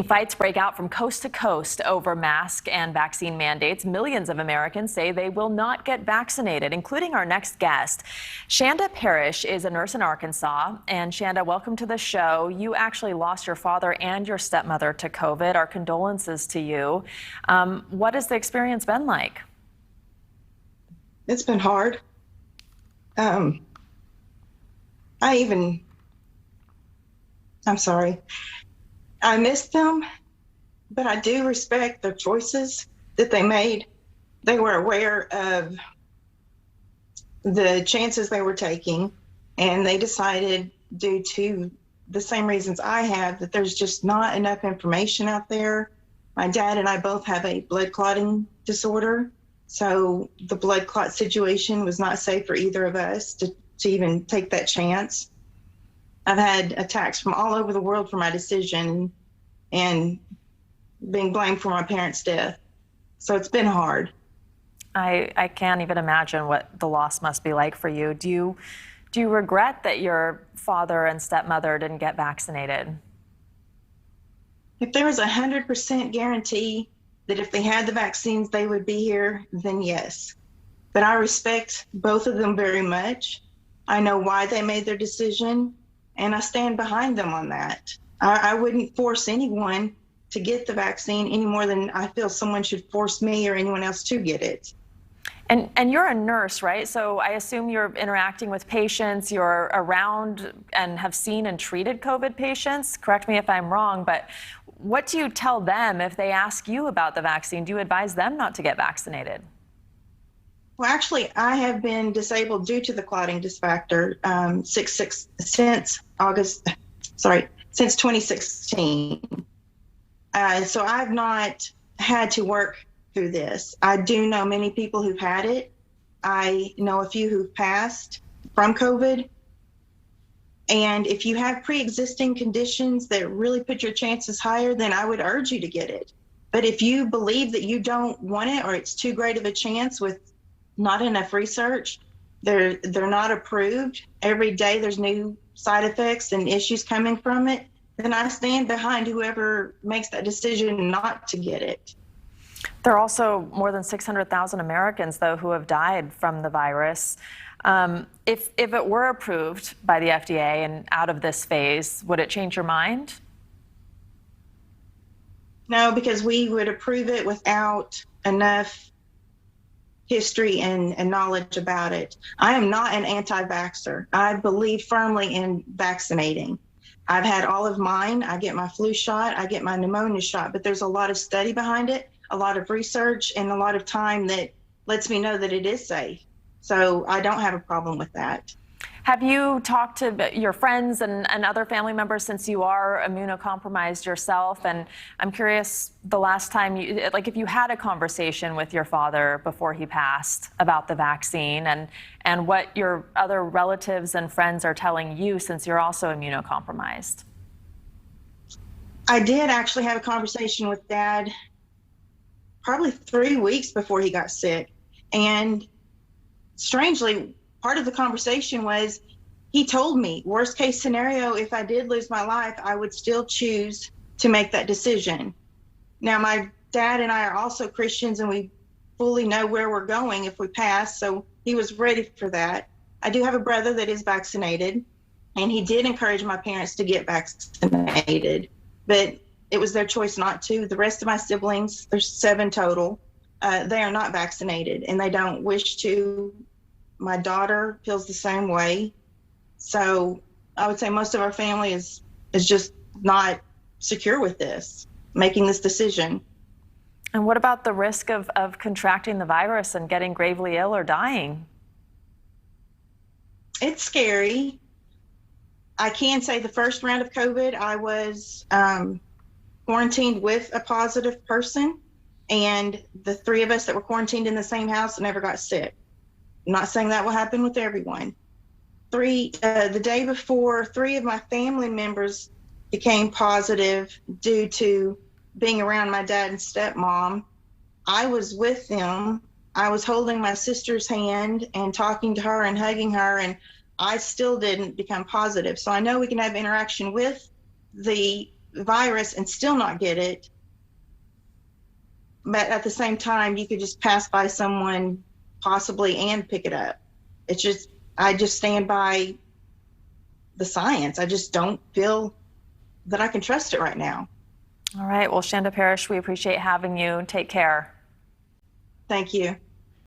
Fights break out from coast to coast over mask and vaccine mandates. Millions of Americans say they will not get vaccinated, including our next guest. Shanda Parrish is a nurse in Arkansas. And Shanda, welcome to the show. You actually lost your father and your stepmother to COVID. Our condolences to you. What has the experience been like? It's been hard. I'm sorry. I miss them, but I do respect their choices that they made. They were aware of the chances they were taking, and they decided, due to the same reasons I have, that there's just not enough information out there. My dad and I both have a blood clotting disorder, so the blood clot situation was not safe for either of us to even take that chance. I've had attacks from all over the world for my decision and being blamed for my parents' death. So it's been hard. I can't even imagine what the loss must be like for you. Do you regret that your father and stepmother didn't get vaccinated? If there was 100% guarantee that if they had the vaccines, they would be here, then yes. But I respect both of them very much. I know why they made their decision, and I stand behind them on that. I wouldn't force anyone to get the vaccine any more than I feel someone should force me or anyone else to get it. And you're a nurse, right? So I assume you're interacting with patients, you're around and have seen and treated COVID patients. Correct me if I'm wrong, but what do you tell them if they ask you about the vaccine? Do you advise them not to get vaccinated? Well, actually, I have been disabled due to the clotting factor since 2016. So I've not had to work through this. I do know many people who've had it. I know a few who've passed from COVID. And if you have pre-existing conditions that really put your chances higher, then I would urge you to get it. But if you believe that you don't want it, or it's too great of a chance with not enough research, they're not approved. Every day there's new side effects and issues coming from it, then I stand behind whoever makes that decision not to get it. There are also more than 600,000 Americans, though, who have died from the virus. If it were approved by the FDA and out of this phase, would it change your mind? No, because we would approve it without enough history and knowledge about it. I am not an anti-vaxxer. I believe firmly in vaccinating. I've had all of mine. I get my flu shot, I get my pneumonia shot, but there's a lot of study behind it, a lot of research, and a lot of time that lets me know that it is safe. So I don't have a problem with that. Have you talked to your friends and other family members, since you are immunocompromised yourself? And I'm curious, the last time if you had a conversation with your father before he passed about the vaccine, and what your other relatives and friends are telling you, since you're also immunocompromised. I did actually have a conversation with Dad probably 3 weeks before he got sick. And strangely, part of the conversation was, he told me, worst case scenario, if I did lose my life, I would still choose to make that decision. Now, my dad and I are also Christians, and we fully know where we're going if we pass, so he was ready for that. I do have a brother that is vaccinated, and he did encourage my parents to get vaccinated, but it was their choice not to. The rest of my siblings, there's 7 total, they are not vaccinated, and they don't wish to. My daughter feels the same way. So I would say most of our family is just not secure with this, making this decision. And what about the risk of contracting the virus and getting gravely ill or dying? It's scary. I can say the first round of COVID, I was quarantined with a positive person, and the 3 of us that were quarantined in the same house never got sick. I'm not saying that will happen with everyone. The day before, 3 of my family members became positive due to being around my dad and stepmom. I was with them. I was holding my sister's hand and talking to her and hugging her, and I still didn't become positive. So I know we can have interaction with the virus and still not get it. But at the same time, you could just pass by someone possibly and pick it up. It's just, I just stand by the science. I just don't feel that I can trust it right now. All right. Well, Shanda Parrish, we appreciate having you. Take care. Thank you.